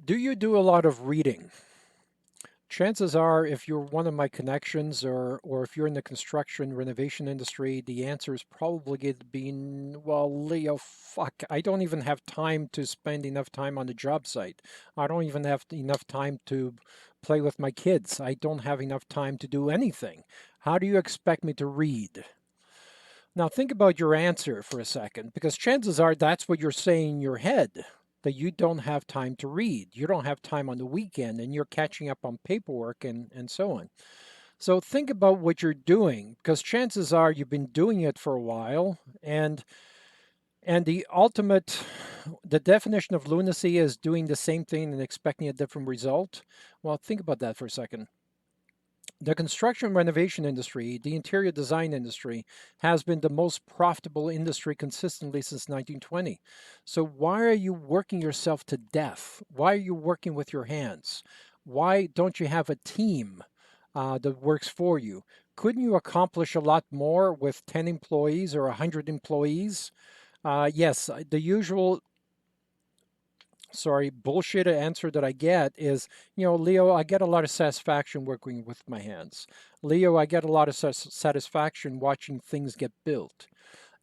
Do you do a lot of reading? Chances are, if you're one of my connections or if you're in the construction renovation industry, the answer is probably going to be, well, Leo, fuck, I don't even have time to spend enough time on the job site. I don't even have enough time to play with my kids. I don't have enough time to do anything. How do you expect me to read? Now, think about your answer for a second, because chances are that's what you're saying in your head, that you don't have time to read. You don't have time on the weekend, and you're catching up on paperwork and so on. So think about what you're doing, because chances are you've been doing it for a while, and the definition of lunacy is doing the same thing and expecting a different result. Well, think about that for a second. The construction renovation industry, the interior design industry, has been the most profitable industry consistently since 1920. So why are you working yourself to death? Why are you working with your hands? Why don't you have a team that works for you? Couldn't you accomplish a lot more with 10 employees or 100 employees? Yes, the usual bullshit answer that I get is, Leo, I get a lot of satisfaction working with my hands. Leo, I get a lot of satisfaction watching things get built.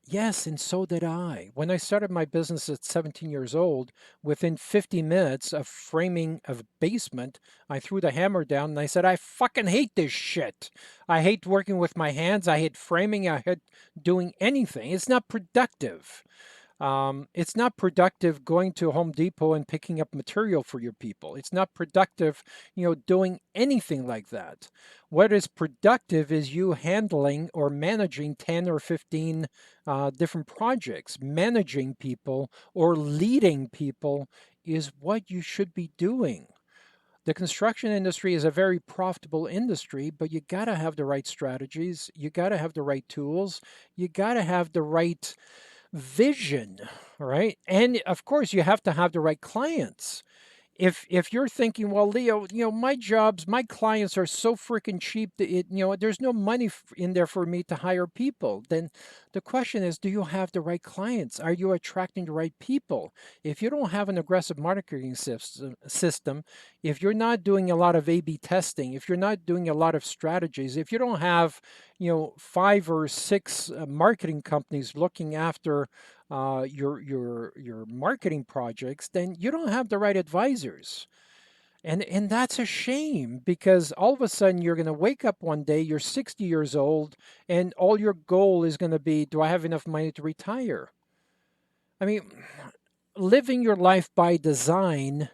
Yes, and so did I. When I started my business at 17 years old, within 50 minutes of framing a basement, I threw the hammer down and I said, I fucking hate this shit. I hate working with my hands. I hate framing. I hate doing anything. It's not productive. It's not productive going to Home Depot and picking up material for your people. It's not productive, doing anything like that. What is productive is you handling or managing 10 or 15 different projects. Managing people or leading people is what you should be doing. The construction industry is a very profitable industry, but you got to have the right strategies. You got to have the right tools. You got to have the right vision, right? And of course, you have to have the right clients. If you're thinking, well, Leo, my clients are so freaking cheap that there's no money in there for me to hire people, then the question is, do you have the right clients? Are you attracting the right people? If you don't have an aggressive marketing system, if you're not doing a lot of A/B testing, if you're not doing a lot of strategies, if you don't have, five or six marketing companies looking after your marketing projects, then you don't have the right advisors. And that's a shame, because all of a sudden you're going to wake up one day, you're 60 years old, and all your goal is going to be, do I have enough money to retire? I mean, living your life by design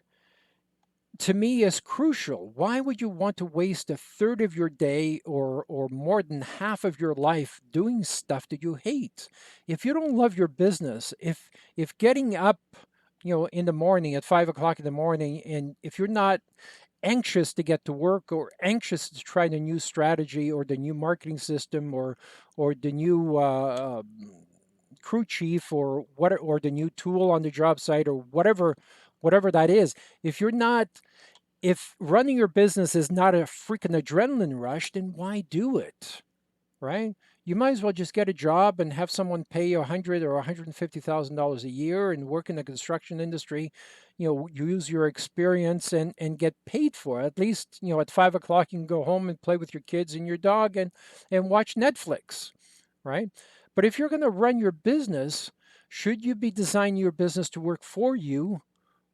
to me is crucial. Why would you want to waste a third of your day or more than half of your life doing stuff that you hate? If you don't love your business, if getting up, in the morning at 5 o'clock in the morning, and if you're not anxious to get to work or anxious to try the new strategy or the new marketing system or the new crew chief or what or the new tool on the job site or whatever that is, if you're not if running your business is not a freaking adrenaline rush, then why do it? Right? You might as well just get a job and have someone pay you 100 or $150,000 a year and work in the construction industry. Use your experience and get paid for it. At least, at 5 o'clock you can go home and play with your kids and your dog and watch Netflix, right? But if you're going to run your business, should you be designing your business to work for you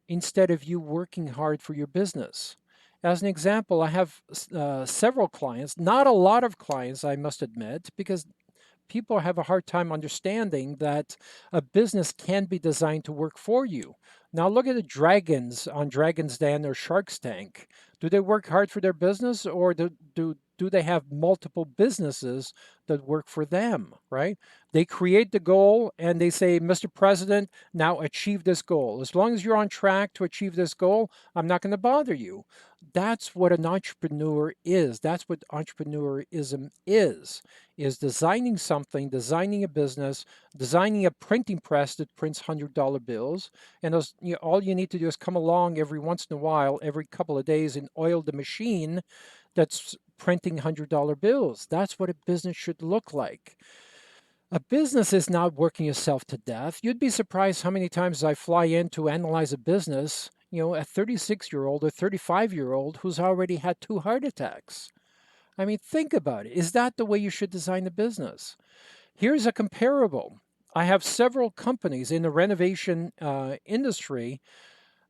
instead of you working hard for your business? As an example, I have several clients, not a lot of clients, I must admit, because people have a hard time understanding that a business can be designed to work for you. Now, look at the dragons on Dragon's Den or Shark's Tank. Do they work hard for their business, or do they have multiple businesses that work for them, right? They create the goal and they say, Mr. President, now achieve this goal. As long as you're on track to achieve this goal, I'm not going to bother you. That's what an entrepreneur is. That's what entrepreneurism is designing something, designing a business, designing a printing press that prints $100 bills. And those, all you need to do is come along every once in a while, every couple of days, and oil the machine that's printing $100 bills. That's what a business should look like. A business is not working yourself to death. You'd be surprised how many times I fly in to analyze a business a 36-year-old or 35-year-old who's already had 2 heart attacks. I mean, think about it. Is that the way you should design a business? Here's a comparable. I have several companies in the renovation industry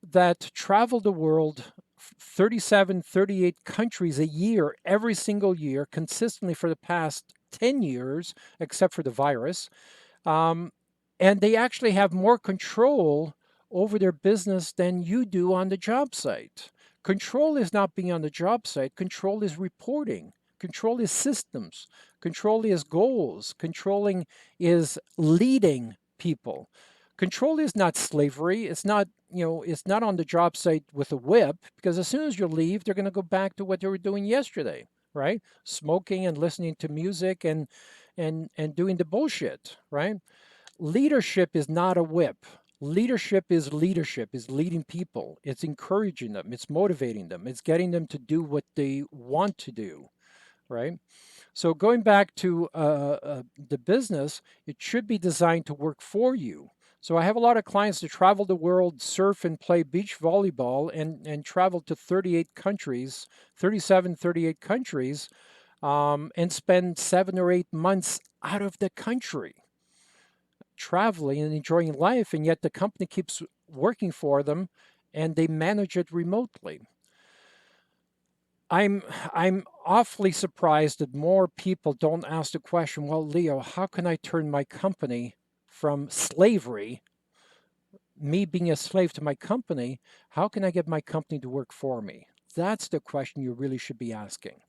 that travel the world 37, 38 countries a year, every single year, consistently for the past 10 years, except for the virus. Um, and they actually have more control over their business than you do on the job site. Control is not being on the job site, control is reporting, control is systems, control is goals, controlling is leading people. Control is not slavery. It's not, it's not on the job site with a whip, because as soon as you leave, they're going to go back to what they were doing yesterday, right? Smoking and listening to music and doing the bullshit, right? Leadership is not a whip. Leadership is leading people. It's encouraging them. It's motivating them. It's getting them to do what they want to do, right? So going back to the business, it should be designed to work for you. So I have a lot of clients that travel the world, surf and play beach volleyball, and travel to 38 countries, 37, 38 countries, and spend 7 or 8 months out of the country traveling and enjoying life, and yet the company keeps working for them and they manage it remotely. I'm awfully surprised that more people don't ask the question, well, Leo, how can I turn my company from slavery, me being a slave to my company, how can I get my company to work for me? That's the question you really should be asking.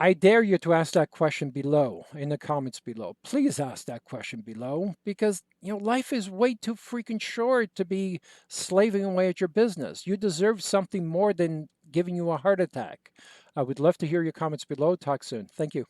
I dare you to ask that question below in the comments below. Please ask that question below, because life is way too freaking short to be slaving away at your business. You deserve something more than giving you a heart attack. I would love to hear your comments below. Talk soon. Thank you.